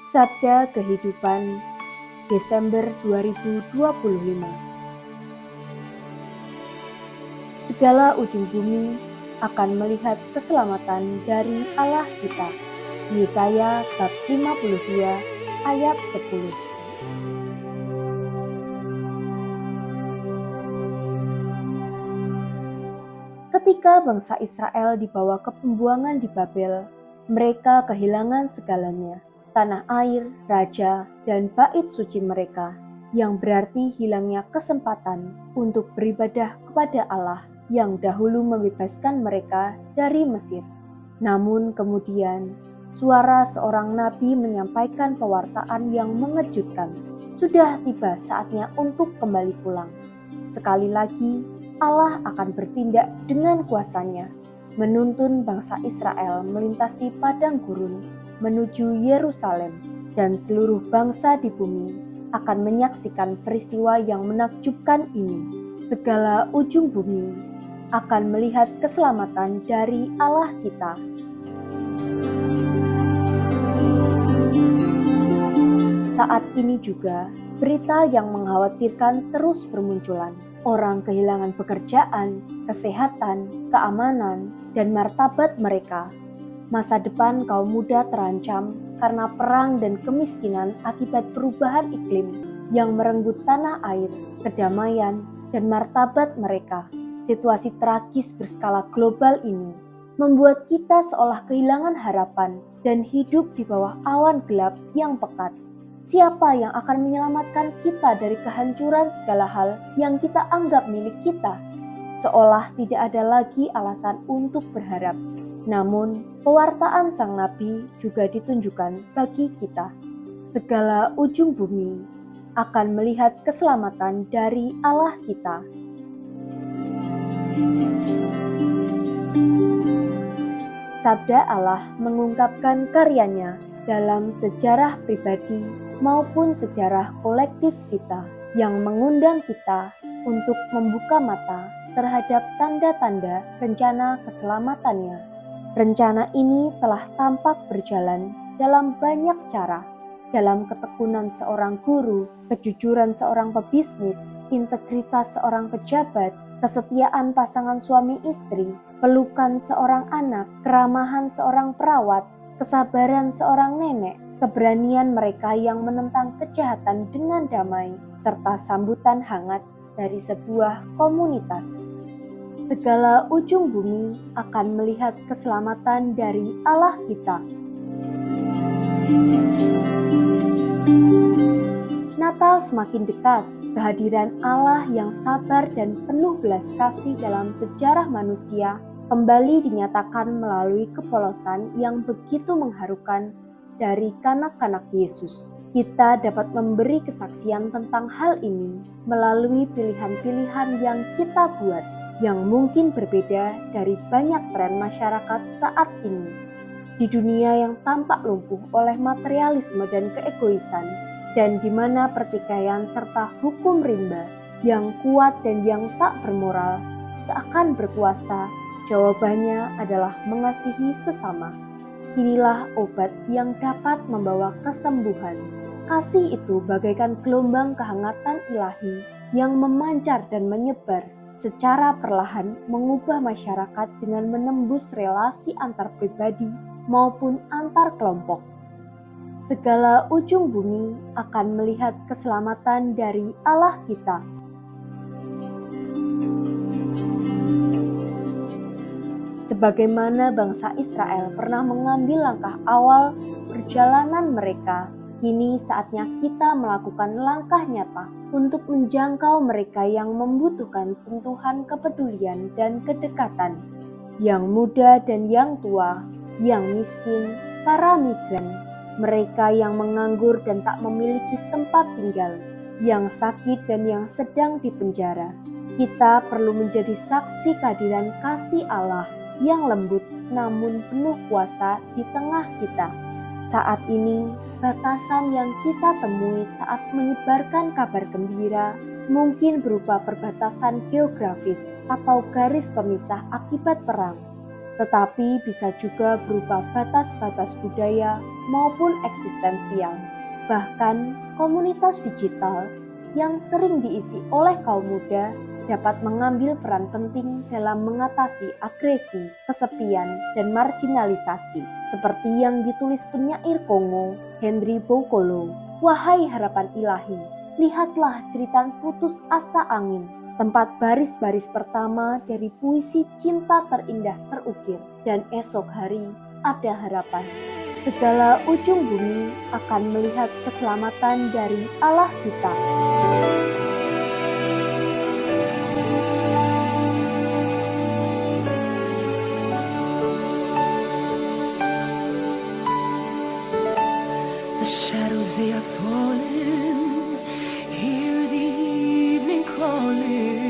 Sabda Kehidupan Desember 2025. Segala ujung bumi akan melihat keselamatan dari Allah kita. Yesaya bab 52 ayat 10. Ketika bangsa Israel dibawa ke pembuangan di Babel, mereka kehilangan segalanya, tanah air, raja, dan bait suci mereka, yang berarti hilangnya kesempatan untuk beribadah kepada Allah yang dahulu membebaskan mereka dari Mesir. Namun kemudian, suara seorang nabi menyampaikan pewartaan yang mengejutkan. Sudah tiba saatnya untuk kembali pulang. Sekali lagi, Allah akan bertindak dengan kuasanya, menuntun bangsa Israel melintasi padang gurun menuju Yerusalem, dan seluruh bangsa di bumi akan menyaksikan peristiwa yang menakjubkan ini. Segala ujung bumi akan melihat keselamatan dari Allah kita. Saat ini juga, berita yang mengkhawatirkan terus bermunculan. Orang kehilangan pekerjaan, kesehatan, keamanan, dan martabat mereka. Masa depan kaum muda terancam karena perang dan kemiskinan akibat perubahan iklim yang merenggut tanah air, kedamaian, dan martabat mereka. Situasi tragis berskala global ini membuat kita seolah kehilangan harapan dan hidup di bawah awan gelap yang pekat. Siapa yang akan menyelamatkan kita dari kehancuran segala hal yang kita anggap milik kita? Seolah tidak ada lagi alasan untuk berharap. Namun, pewartaan sang nabi juga ditunjukkan bagi kita. Segala ujung bumi akan melihat keselamatan dari Allah kita. Sabda Allah mengungkapkan karyanya dalam sejarah pribadi maupun sejarah kolektif kita, yang mengundang kita untuk membuka mata terhadap tanda-tanda rencana keselamatannya. Rencana ini telah tampak berjalan dalam banyak cara, dalam ketekunan seorang guru, kejujuran seorang pebisnis, integritas seorang pejabat, kesetiaan pasangan suami istri, pelukan seorang anak, keramahan seorang perawat, kesabaran seorang nenek, keberanian mereka yang menentang kejahatan dengan damai, serta sambutan hangat dari sebuah komunitas. Segala ujung bumi akan melihat keselamatan dari Allah kita. Natal semakin dekat. Kehadiran Allah yang sabar dan penuh belas kasih dalam sejarah manusia kembali dinyatakan melalui kepolosan yang begitu mengharukan dari kanak-kanak Yesus. Kita dapat memberi kesaksian tentang hal ini melalui pilihan-pilihan yang kita buat, yang mungkin berbeda dari banyak tren masyarakat saat ini. Di dunia yang tampak lumpuh oleh materialisme dan keegoisan, dan di mana pertikaian serta hukum rimba yang kuat dan yang tak bermoral seakan berkuasa, jawabannya adalah mengasihi sesama. Inilah obat yang dapat membawa kesembuhan. Kasih itu bagaikan gelombang kehangatan ilahi yang memancar dan menyebar secara perlahan, mengubah masyarakat dengan menembus relasi antar pribadi maupun antar kelompok. Segala ujung bumi akan melihat keselamatan dari Allah kita. Sebagaimana bangsa Israel pernah mengambil langkah awal perjalanan mereka, kini saatnya kita melakukan langkah nyata untuk menjangkau mereka yang membutuhkan sentuhan kepedulian dan kedekatan. Yang muda dan yang tua, yang miskin, para migran, mereka yang menganggur dan tak memiliki tempat tinggal, yang sakit dan yang sedang dipenjara. Kita perlu menjadi saksi kehadiran kasih Allah yang lembut namun penuh kuasa di tengah kita. Saat ini, batasan yang kita temui saat menyebarkan kabar gembira mungkin berupa perbatasan geografis atau garis pemisah akibat perang. tetapi bisa juga berupa batas-batas budaya maupun eksistensial. Bahkan, komunitas digital yang sering diisi oleh kaum muda dapat mengambil peran penting dalam mengatasi agresi, kesepian, dan marginalisasi. Seperti yang ditulis penyair Kongo, Henry Boukolo, "Wahai harapan ilahi, lihatlah jeritan putus asa angin, tempat baris-baris pertama dari puisi cinta terindah terukir, dan esok hari ada harapan. Segala ujung bumi akan melihat keselamatan dari Allah kita." The shadows they are falling, hear the evening calling.